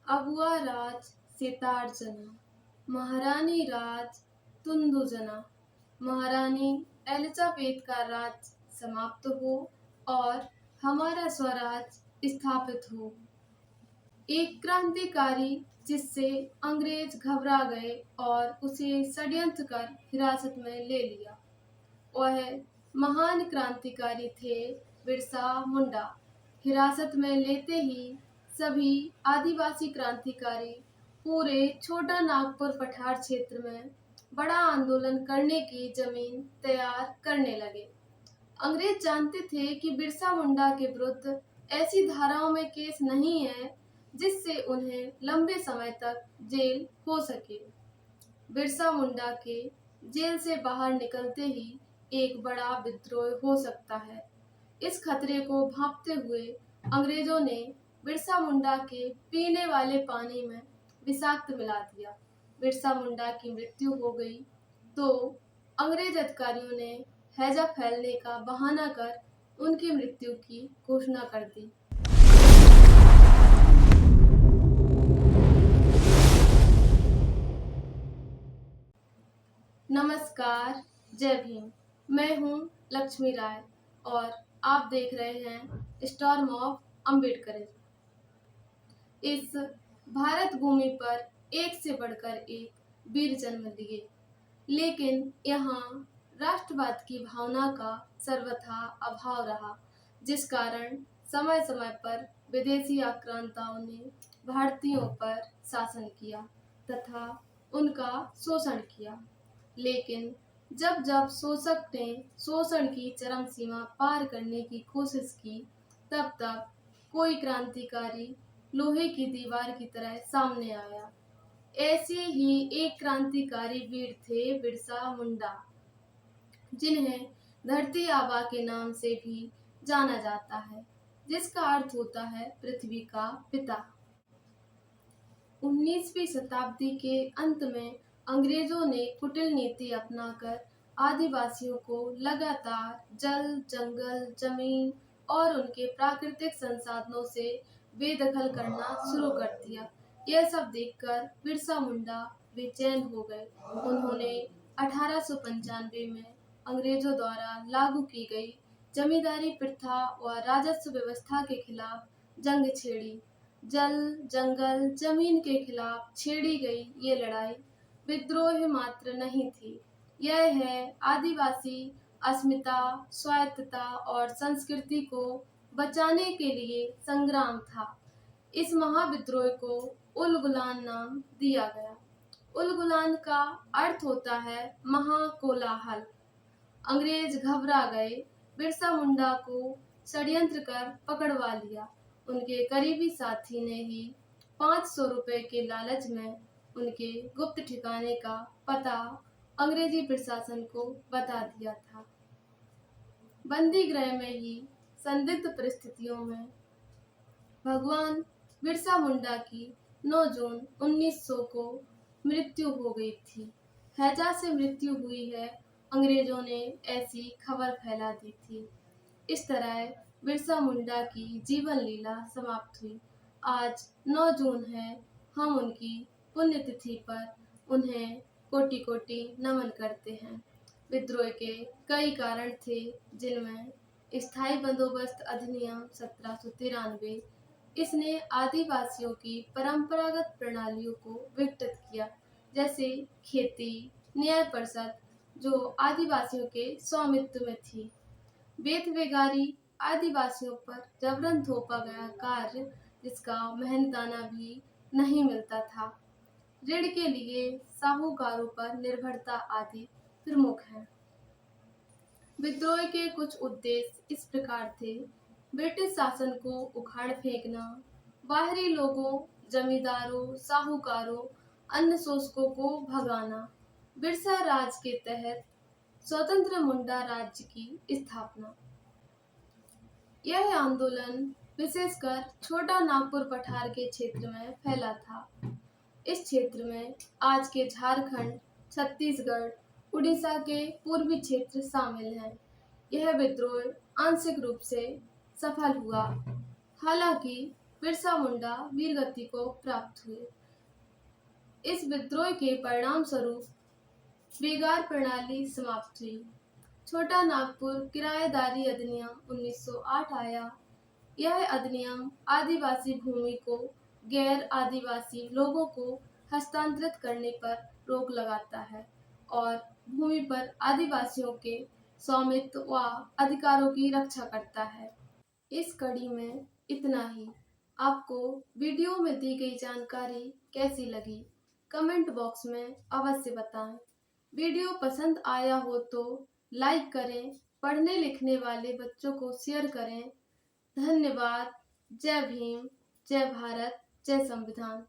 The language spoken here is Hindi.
अबुआ राज सितार जना, महारानी राज तुंदु जना, महारानी एलिजाबेथ का राज समाप्त हो और हमारा स्वराज स्थापित हो। एक क्रांतिकारी जिससे अंग्रेज घबरा गए और उसे षड्यंत्र कर हिरासत में ले लिया। वह महान क्रांतिकारी थे बिरसा मुंडा। हिरासत में लेते ही सभी आदिवासी क्रांतिकारी पूरे छोटा नागपुर पठार क्षेत्र में बड़ा आंदोलन करने की जमीन तैयार करने लगे। अंग्रेज जानते थे कि बिरसा मुंडा के विरुद्ध ऐसी धाराओं में केस नहीं है जिससे उन्हें लंबे समय तक जेल हो सके। बिरसा मुंडा के जेल से बाहर निकलते ही एक बड़ा विद्रोह हो सकता है। इस खतरे को भांपते हुए अंग्रेजों ने बिरसा मुंडा के पीने वाले पानी में विषाक्त मिला दिया। बिरसा मुंडा की मृत्यु हो गई तो अंग्रेज अधिकारियों ने हैजा फैलने का बहाना कर उनकी मृत्यु की घोषणा कर दी। नमस्कार, जय भीम। मैं हूँ लक्ष्मी राय और आप देख रहे हैं स्टॉर्म ऑफ अम्बेडकर। इस भारत भूमि पर एक से बढ़कर एक वीर जन्म लिए, लेकिन यहाँ राष्ट्रवाद की भावना का सर्वथा अभाव रहा, जिस कारण समय समय पर विदेशी आक्रांताओं ने भारतीयों पर शासन किया तथा उनका शोषण किया। लेकिन जब जब शोषक ने शोषण की चरम सीमा पार करने की कोशिश की, तब तब कोई क्रांतिकारी लोहे की दीवार की तरह सामने आया। ऐसे ही एक क्रांतिकारी वीर थे बिरसा मुंडा, जिन्हें धरती आबा के नाम से भी जाना जाता है, जिसका अर्थ होता है पृथ्वी का पिता। 19वीं शताब्दी के अंत में अंग्रेजों ने कुटिल नीति अपनाकर आदिवासियों को लगातार जल, जंगल, जमीन और उनके प्राकृतिक संसाधनों से बेदखल करना शुरू कर दिया। यह सब देखकर बिरसा मुंडा बेचैन हो गए। उन्होंने 1895 में अंग्रेजों द्वारा लागू की गई जमींदारी प्रथा और राजस्व व्यवस्था के खिलाफ जंग छेड़ी। जल, जंगल, जमीन के खिलाफ छेड़ी गई ये लड़ाई विद्रोह मात्र नहीं थी, यह है आदिवासी अस्मिता, स्वायत्तता और संस्कृति को बचाने के लिए संग्राम था। इस महाविद्रोह को उलगुलान नाम दिया गया। उलगुलान का अर्थ होता है महाकोलाहल। अंग्रेज घबरा गए, बिरसा मुंडा को षड्यंत्र कर पकड़वा लिया। उनके करीबी साथी ने ही 500 रुपए के लालच में उनके गुप्त ठिकाने का पता अंग्रेजी प्रशासन को बता दिया था। बंदी गृह में ही संदिग्ध परिस्थितियों में भगवान बिरसा मुंडा की 9 जून 1900 को मृत्यु हो गई थी। हैजा से मृत्यु हुई है, अंग्रेजों ने ऐसी खबर फैला दी थी। इस तरह बिरसा मुंडा की जीवन लीला समाप्त हुई। आज 9 जून है, हम उनकी पुण्यतिथि पर उन्हें कोटि कोटि नमन करते हैं। विद्रोह के कई कारण थे, जिनमें स्थायी बंदोबस्त अधिनियम 1793, इसने आदिवासियों की परंपरागत प्रणालियों को विघटित किया, जैसे खेती, न्याय परिषद जो आदिवासियों के स्वामित्व में थी, बेत आदिवासियों पर जबरन थोपा गया कार्य जिसका मेहनताना भी नहीं मिलता था, ऋण के लिए साहूकारों पर निर्भरता आदि प्रमुख हैं। विद्रोह के कुछ उद्देश्य इस प्रकार थे: ब्रिटिश शासन को उखाड़ फेंकना, बाहरी लोगों, जमींदारों, साहूकारों, अन्य शोषकों को भगाना, बिरसा राज के तहत स्वतंत्र मुंडा राज्य की स्थापना। यह आंदोलन विशेषकर छोटा नागपुर पठार के क्षेत्र में फैला था। इस क्षेत्र में आज के झारखंड, छत्तीसगढ़, उड़ीसा के पूर्वी क्षेत्र शामिल हैं। यह विद्रोह आंशिक रूप से सफल हुआ। हालांकि बिरसा मुंडा वीरगति को प्राप्त हुए। इस विद्रोह के परिणाम स्वरूप बेगार प्रणाली समाप्त हुई। छोटा नागपुर किराएदारी अधिनियम 1908 आया। यह अधिनियम आदिवासी भूमि को गैर आदिवासी लोगों को हस्तांतरित करने पर रोक लगाता है और भूमि पर आदिवासियों के स्वामित्व व अधिकारों की रक्षा करता है। इस कड़ी में इतना ही। आपको वीडियो में दी गई जानकारी कैसी लगी? कमेंट बॉक्स में अवश्य बताएं। वीडियो पसंद आया हो तो लाइक करें, पढ़ने लिखने वाले बच्चों को शेयर करें। धन्यवाद। जय भीम, जय भारत, जय संविधान।